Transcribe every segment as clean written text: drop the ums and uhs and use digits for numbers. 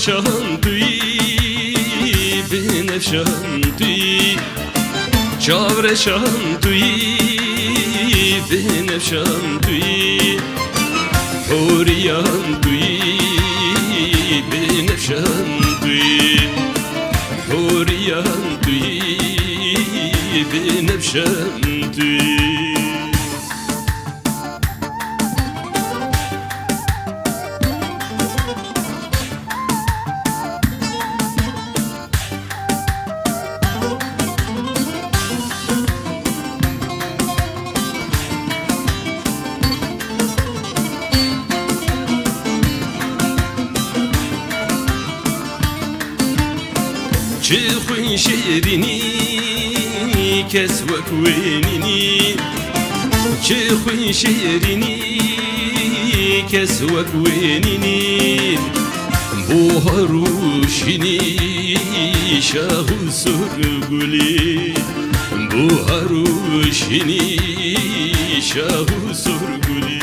çavreşan tuyi binefşan tuyi çavreşan tuyi binefşan tuyi huriyan tuyi binefşan tuyi huriyan tuyi binefşan tuyi چخوین شیرینی کس وکوینینی چخوین شیرینی کس وکوینینی بو هروشینی شاهو سرگولی بو هروشینی شاهو سرگولی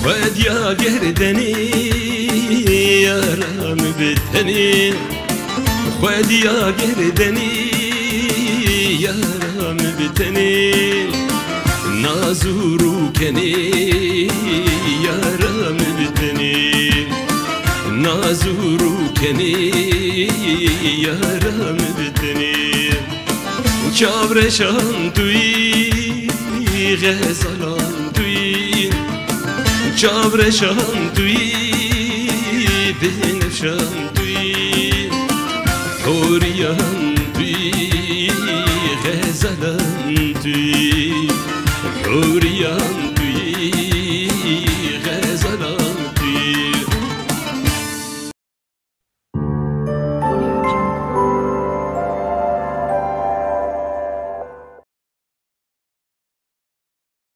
وديا قردني يا رام بتني وديا قردني يا رام بتني نازورو كني يا رام بتني نازورو كني يا رام بتني چاورشان توي غزلان توي چاورشان توی بنفشان توی حوریان توی غزلان توی حوریان